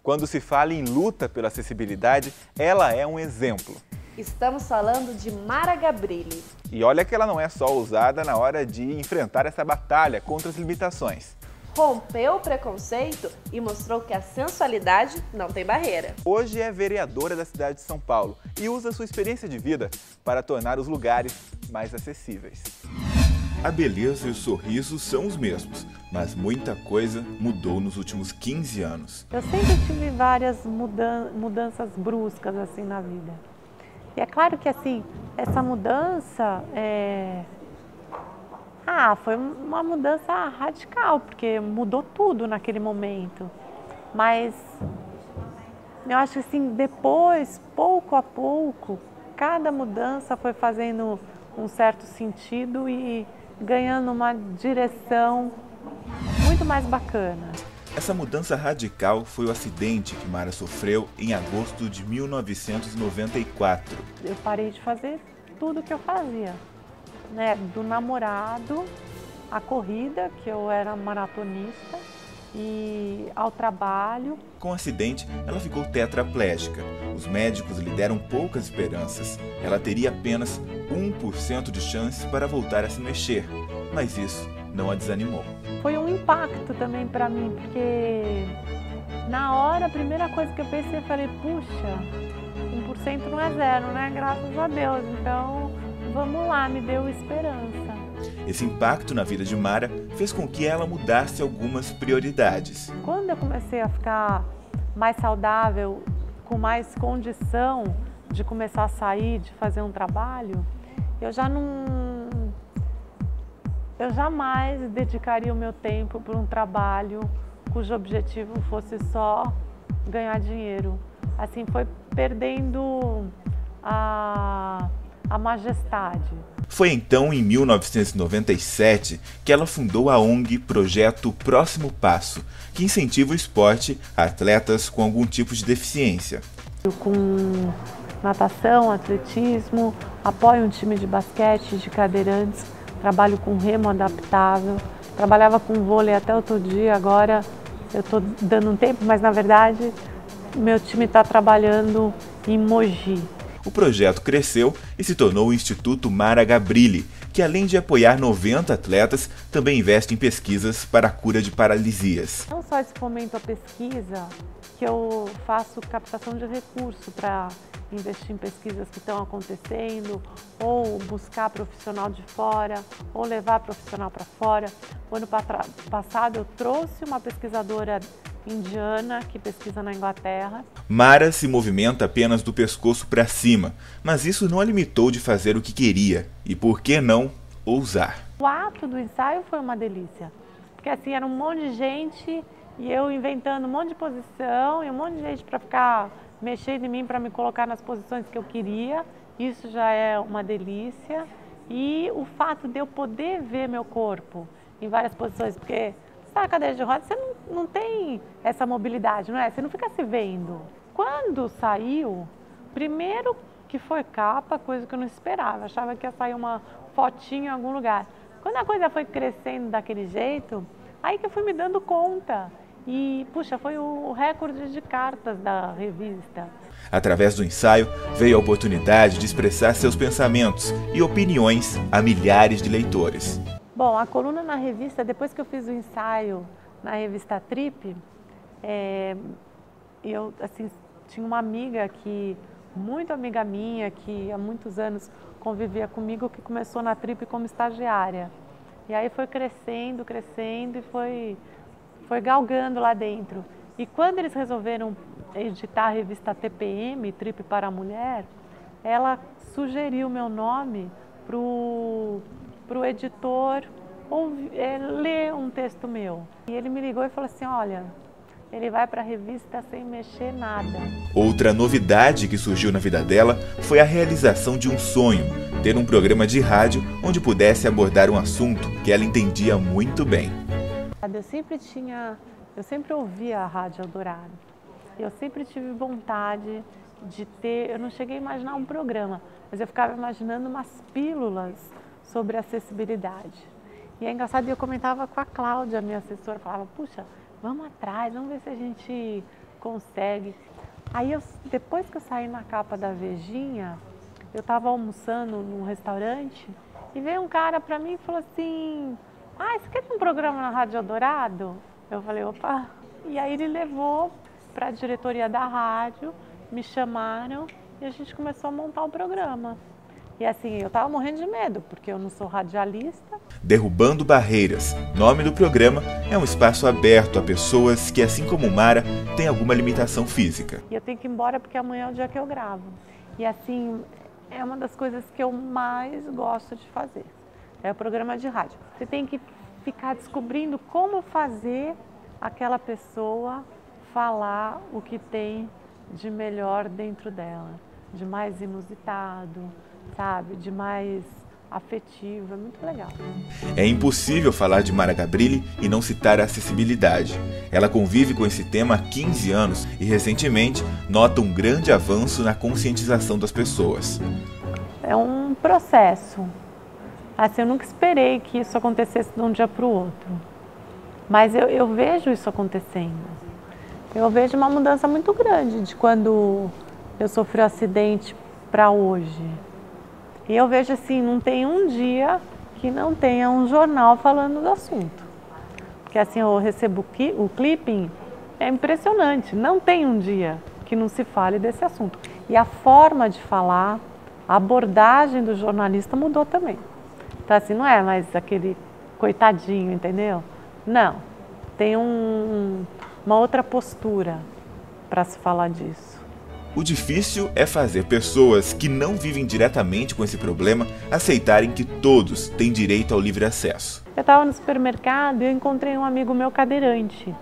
Quando se fala em luta pela acessibilidade, ela é um exemplo. Estamos falando de Mara Gabrilli. E olha que ela não é só ousada na hora de enfrentar essa batalha contra as limitações. Rompeu o preconceito e mostrou que a sensualidade não tem barreira. Hoje é vereadora da cidade de São Paulo e usa sua experiência de vida para tornar os lugares mais acessíveis. A beleza e o sorriso são os mesmos, mas muita coisa mudou nos últimos 15 anos. Eu sempre tive várias mudanças bruscas assim na vida. E é claro que assim, essa mudança foi uma mudança radical, porque mudou tudo naquele momento. Mas eu acho que assim, depois, pouco a pouco, cada mudança foi fazendo um certo sentido e ganhando uma direção muito mais bacana. Essa mudança radical foi o acidente que Mara sofreu em agosto de 1994. Eu parei de fazer tudo que eu fazia, né? Do namorado, à corrida, que eu era maratonista, e ao trabalho. Com o acidente, ela ficou tetraplégica. Os médicos lhe deram poucas esperanças. Ela teria apenas 1% de chance para voltar a se mexer, mas isso não a desanimou. Foi um impacto também para mim, porque na hora, a primeira coisa que eu pensei, eu falei, puxa, 1% não é zero, né? Graças a Deus. Então, vamos lá, me deu esperança. Esse impacto na vida de Mara fez com que ela mudasse algumas prioridades. Quando eu comecei a ficar mais saudável, com mais condição de começar a sair, de fazer um trabalho, eu jamais dedicaria o meu tempo para um trabalho cujo objetivo fosse só ganhar dinheiro. Assim, foi perdendo a majestade. Foi então, em 1997, que ela fundou a ONG Projeto Próximo Passo, que incentiva o esporte a atletas com algum tipo de deficiência. Com natação, atletismo, apoio um time de basquete, de cadeirantes, trabalho com remo adaptável, trabalhava com vôlei até outro dia, agora eu estou dando um tempo, mas na verdade meu time está trabalhando em Mogi. O projeto cresceu e se tornou o Instituto Mara Gabrilli, que além de apoiar 90 atletas, também investe em pesquisas para a cura de paralisias. Não só esse fomento à pesquisa, que eu faço captação de recurso para investir em pesquisas que estão acontecendo, ou buscar profissional de fora, ou levar profissional para fora. O ano passado eu trouxe uma pesquisadora indiana que pesquisa na Inglaterra. Mara se movimenta apenas do pescoço para cima, mas isso não a limitou de fazer o que queria e, por que não, ousar. O ato do ensaio foi uma delícia, porque assim era um monte de gente e eu inventando um monte de posição e um monte de gente para ficar mexendo em mim para me colocar nas posições que eu queria. Isso já é uma delícia. E o fato de eu poder ver meu corpo em várias posições, porque você está na cadeira de rodas, você não tem essa mobilidade, não é? Você não fica se vendo. Quando saiu, primeiro que foi capa, coisa que eu não esperava. Achava que ia sair uma fotinha em algum lugar. Quando a coisa foi crescendo daquele jeito, aí que eu fui me dando conta. E, puxa, foi o recorde de cartas da revista. Através do ensaio, veio a oportunidade de expressar seus pensamentos e opiniões a milhares de leitores. Bom, a coluna na revista, depois que eu fiz o ensaio na revista Trip, eu assim, tinha uma amiga muito amiga minha, que há muitos anos convivia comigo, que começou na Trip como estagiária. E aí foi crescendo e foi galgando lá dentro. E quando eles resolveram editar a revista TPM, Trip para a Mulher, ela sugeriu meu nome para o editor ler um texto meu. E ele me ligou e falou assim, olha, ele vai para a revista sem mexer nada. Outra novidade que surgiu na vida dela foi a realização de um sonho, ter um programa de rádio onde pudesse abordar um assunto que ela entendia muito bem. Eu sempre ouvia a Rádio Eldorado. Eu sempre tive vontade de ter, eu não cheguei a imaginar um programa, mas eu ficava imaginando umas pílulas sobre acessibilidade. E é engraçado, eu comentava com a Cláudia, minha assessora, falava, puxa, vamos atrás, vamos ver se a gente consegue. Aí, depois que eu saí na capa da Vejinha, eu estava almoçando num restaurante e veio um cara para mim e falou assim: ah, você quer ter um programa na Rádio Eldorado? Eu falei, opa. E aí ele levou para a diretoria da rádio, me chamaram e a gente começou a montar o programa. E assim, eu estava morrendo de medo, porque eu não sou radialista. Derrubando Barreiras. Nome do programa é um espaço aberto a pessoas que, assim como Mara, têm alguma limitação física. E eu tenho que ir embora porque amanhã é o dia que eu gravo. E assim, é uma das coisas que eu mais gosto de fazer. É o programa de rádio. Você tem que ficar descobrindo como fazer aquela pessoa falar o que tem de melhor dentro dela, de mais inusitado, sabe, de mais afetivo, é muito legal. É impossível falar de Mara Gabrilli e não citar a acessibilidade. Ela convive com esse tema há 15 anos e recentemente nota um grande avanço na conscientização das pessoas. É um processo. Assim, eu nunca esperei que isso acontecesse de um dia para o outro, mas eu vejo isso acontecendo. Eu vejo uma mudança muito grande de quando eu sofri um acidente para hoje. E eu vejo assim, não tem um dia que não tenha um jornal falando do assunto. Porque assim, eu recebo o clipping, é impressionante, não tem um dia que não se fale desse assunto. E a forma de falar, a abordagem do jornalista mudou também. Então assim, não é mais aquele coitadinho, entendeu? Não, tem uma outra postura para se falar disso. O difícil é fazer pessoas que não vivem diretamente com esse problema aceitarem que todos têm direito ao livre acesso. Eu estava no supermercado e eu encontrei um amigo meu cadeirante.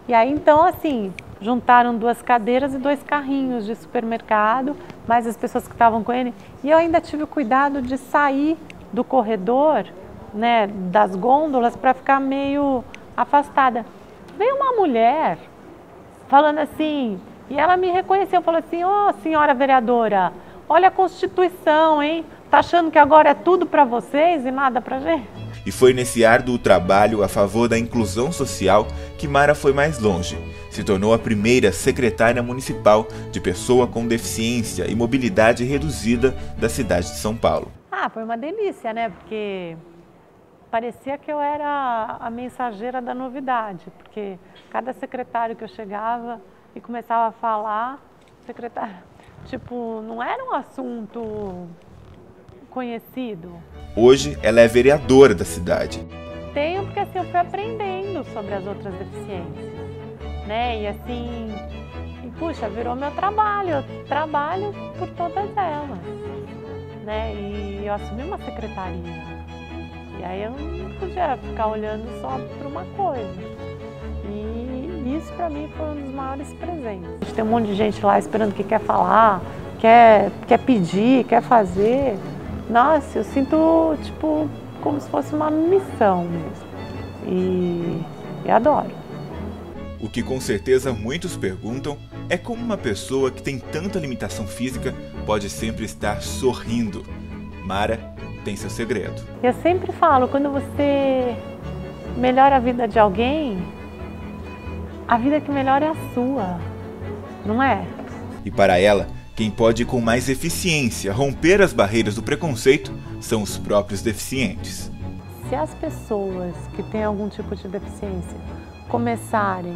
E aí então assim, juntaram 2 cadeiras e 2 carrinhos de supermercado, mais as pessoas que estavam com ele. E eu ainda tive o cuidado de sair do corredor, né, das gôndolas, para ficar meio afastada. Veio uma mulher falando assim, e ela me reconheceu, falou assim: ô, senhora vereadora, olha a Constituição, hein? Tá achando que agora é tudo para vocês e nada pra gente? E foi nesse árduo trabalho a favor da inclusão social que Mara foi mais longe. Se tornou a primeira secretária municipal de pessoa com deficiência e mobilidade reduzida da cidade de São Paulo. Ah, foi uma delícia, né? Porque parecia que eu era a mensageira da novidade, porque cada secretário que eu chegava e começava a falar, secretário, tipo, não era um assunto conhecido. Hoje ela é vereadora da cidade. Tenho, porque assim eu fui aprendendo sobre as outras deficiências, né? E assim, puxa, virou meu trabalho, eu trabalho por todas elas, né? E eu assumi uma secretaria. E aí eu não podia ficar olhando só para uma coisa. E isso para mim foi um dos maiores presentes. Tem um monte de gente lá esperando que quer falar, quer pedir, quer fazer. Nossa, eu sinto tipo como se fosse uma missão mesmo. E adoro. O que com certeza muitos perguntam é como uma pessoa que tem tanta limitação física pode sempre estar sorrindo. Mara tem seu segredo. Eu sempre falo, quando você melhora a vida de alguém, a vida que melhora é a sua, não é? E para ela, quem pode com mais eficiência romper as barreiras do preconceito são os próprios deficientes. Se as pessoas que têm algum tipo de deficiência começarem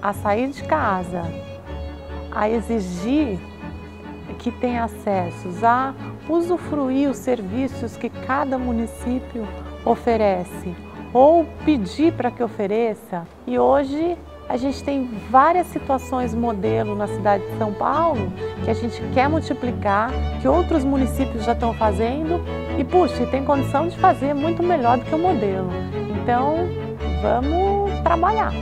a sair de casa, a exigir que tenha acessos a usufruir os serviços que cada município oferece ou pedir para que ofereça. E hoje a gente tem várias situações modelo na cidade de São Paulo que a gente quer multiplicar, que outros municípios já estão fazendo e, puxa, tem condição de fazer muito melhor do que o modelo. Então, vamos trabalhar.